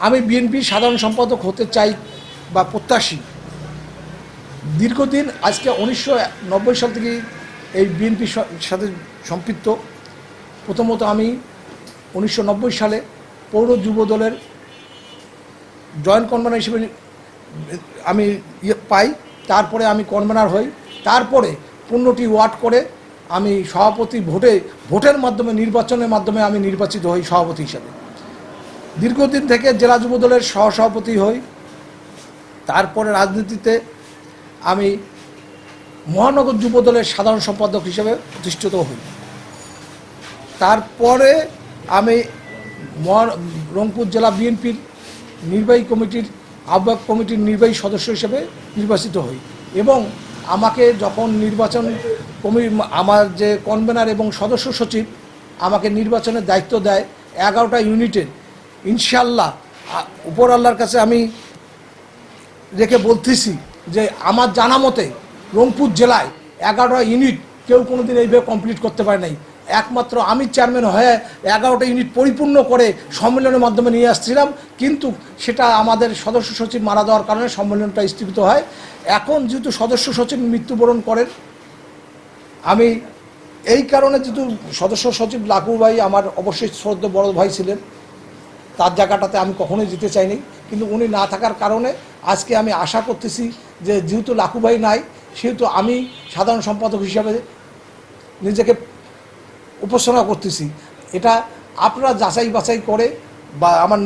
আমি বিএনপির সাধারণ সম্পাদক হতে চাই বা প্রত্যাশী। দীর্ঘদিন আজকে 1990 সাল থেকে এই বিএনপির সাথে সম্পৃক্ত। প্রথমত আমি 1990 সালে পৌর যুব দলের জয়েন্ট কনভেনার হিসেবে আমি পাই। তারপরে আমি কনভেনার হই। তারপরে 15টি ওয়ার্ড করে আমি সভাপতি ভোটের মাধ্যমে নির্বাচনের মাধ্যমে আমি নির্বাচিত হই সভাপতি হিসাবে। দীর্ঘদিন থেকে জেলা যুব দলের সহসভাপতি হই। তারপরে রাজনীতিতে আমি মহানগর যুব দলের সাধারণ সম্পাদক হিসেবে প্রতিষ্ঠিত হই। তারপরে আমি রংপুর জেলা বিএনপির নির্বাহী কমিটির আহ্বায়ক কমিটির নির্বাহী সদস্য হিসেবে নির্বাচিত হই এবং আমাকে যখন নির্বাচন আমার যে কনভেনার এবং সদস্য সচিব আমাকে নির্বাচনের দায়িত্ব দেয় 11টা ইউনিটের, ইনশাআল্লাহ উপর আল্লাহর কাছে আমি রেখে বলতেছি যে আমার জানা মতে রংপুর জেলায় 11টা ইউনিট কেউ কোনোদিন এইভাবে কমপ্লিট করতে পারে নাই। একমাত্র আমি চেয়ারম্যান হয়ে 11টা ইউনিট পরিপূর্ণ করে সম্মেলনের মাধ্যমে নিয়ে আসছিলাম, কিন্তু সেটা আমাদের সদস্য সচিব মারা যাওয়ার কারণে সম্মেলনটা স্থগিত হয়। এখন যেহেতু সদস্য সচিব মৃত্যুবরণ করেন, আমি এই কারণে যেহেতু সদস্য সচিব লাকু ভাই আমার অবশ্যই শ্রদ্ধেয় বড় ভাই ছিলেন, তার জায়গাটাতে আমি কখনোই যেতে চাইনি, কিন্তু উনি না থাকার কারণে আজকে আমি আশা করতেছি যে যেহেতু লাকু ভাই নাই সেহেতু আমি সাধারণ সম্পাদক হিসাবে নিজেকে উপস্থাপনা করতেছি। এটা আপনারা যাচাই বাছাই করে বা আমার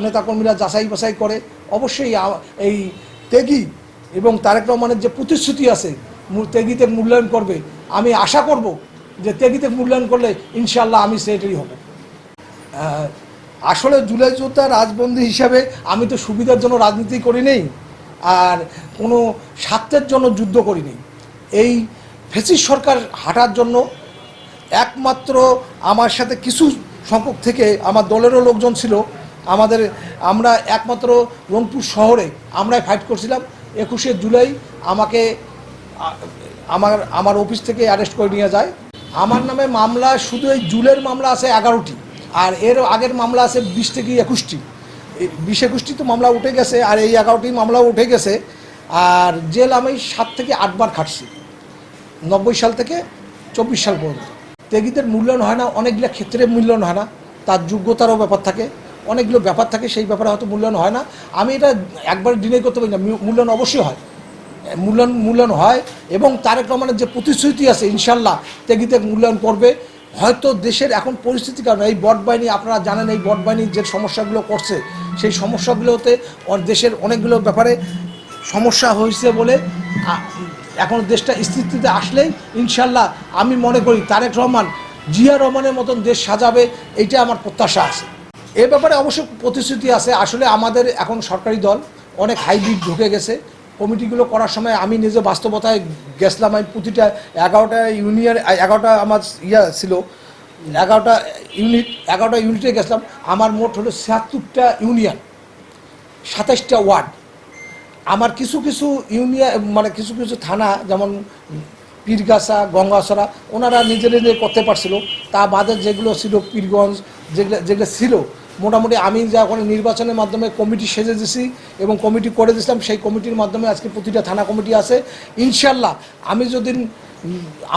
নেতাকর্মীরা যাচাই বাছাই করে অবশ্যই এই ত্যাগী এবং তারেক রহমানের যে প্রতিশ্রুতি আছে ত্যাগীতে মূল্যায়ন করবে। আমি আশা করব যে ত্যাগীতে মূল্যায়ন করলে ইনশাআল্লাহ আমি সেটাই হব। আসলে জুলাই যোদ্ধা রাজবন্দী হিসাবে আমি তো সুবিধার জন্য রাজনীতি করি নেই আর কোনো স্বার্থের জন্য যুদ্ধ করি নেই। এই ফ্যাসিস্ট সরকার হাঁটার জন্য একমাত্র আমার সাথে কিছু সংখ্যক থেকে আমার দলেরও লোকজন ছিল, আমরা একমাত্র রংপুর শহরে আমরাই ফাইট করছিলাম। 21শে জুলাই আমাকে আমার অফিস থেকে অ্যারেস্ট করে নিয়ে যায়। আমার নামে মামলা শুধু এই জুলের মামলা আছে 11টি, আর এর আগের মামলা আছে 20 থেকে 21টি। 20-21টি তো মামলা উঠে গেছে, আর এই 11টি মামলাও উঠে গেছে। আর জেল আমি 7 থেকে 8 বার খাটছি 90 সাল থেকে 24 সাল পর্যন্ত। ত্যাগীদের মূল্যায়ন হয় না, অনেকগুলো ক্ষেত্রে মূল্যায়ন হয় না, তার যোগ্যতারও ব্যাপার থাকে, অনেকগুলো ব্যাপার থাকে, সেই ব্যাপারে হয়তো মূল্যায়ন হয় না। আমি এটা একবার ডিনাই করতে পারি না, মূল্যায়ন অবশ্যই হয়, মূল্যায়ন হয়। এবং তারেক রহমানের যে প্রতিশ্রুতি আছে ইনশাল্লাহ ত্যাগীদের মূল্যায়ন করবে। হয়তো দেশের এখন পরিস্থিতির কারণে এই বট বাহিনী, আপনারা জানেন এই বট বাহিনীর যে সমস্যাগুলো করছে সেই সমস্যাগুলোতে দেশের অনেকগুলো ব্যাপারে সমস্যা হয়েছে বলে এখন দেশটা স্থিতিতে আসলেই ইনশাল্লাহ আমি মনে করি তারেক রহমান জিয়া রহমানের মতন দেশ সাজাবে, এইটা আমার প্রত্যাশা আছে। এ ব্যাপারে অবশ্য প্রতিশ্রুতি আছে। আসলে আমাদের এখন সরকারি দল অনেক হাইব্রিড ঢুকে গেছে। কমিটিগুলো করার সময় আমি নিজে বাস্তবতায় গেছিলাম। আমি প্রতিটা 11টা ইউনিয়ন 11টা আমার ছিল 11টা ইউনিটে গেছিলাম। আমার মোট হলো 76টা ইউনিয়ন, 27টা ওয়ার্ড। আমার কিছু কিছু ইউনিয়ন মানে কিছু কিছু থানা যেমন পীরগাছা, গঙ্গাছড়া ওনারা নিজে করতে পারছিল। তা বাদে যেগুলো ছিল পীরগঞ্জ যেগুলো ছিল মোটামুটি আমি যখন নির্বাচনের মাধ্যমে কমিটি সেজে দিয়েছি এবং কমিটি করে দিয়েছিলাম, সেই কমিটির মাধ্যমে আজকে প্রতিটা থানা কমিটি আছে। ইনশাল্লাহ আমি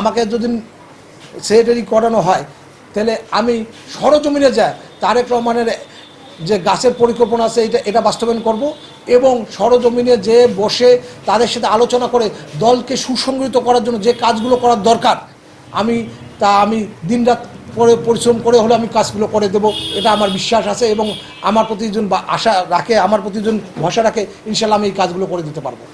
আমাকে যদি সেক্রেটারি করানো হয় তাহলে আমি সরজমিনে যাই তারেক রহমানের যে গাছের পরিকল্পনা আছে এটা বাস্তবায়ন করব এবং সরজমিনে যে বসে তাদের সাথে আলোচনা করে দলকে সুসংগঠিত করার জন্য যে কাজগুলো করার দরকার আমি দিনরাত পরিশ্রম করে হলে আমি কাজগুলো করে দেব। এটা আমার বিশ্বাস আছে এবং আমার প্রতি আশা রাখে, আমার প্রতি ভরসা রাখে, ইনশাল্লাহ আমি এই কাজগুলো করে দিতে পারবো।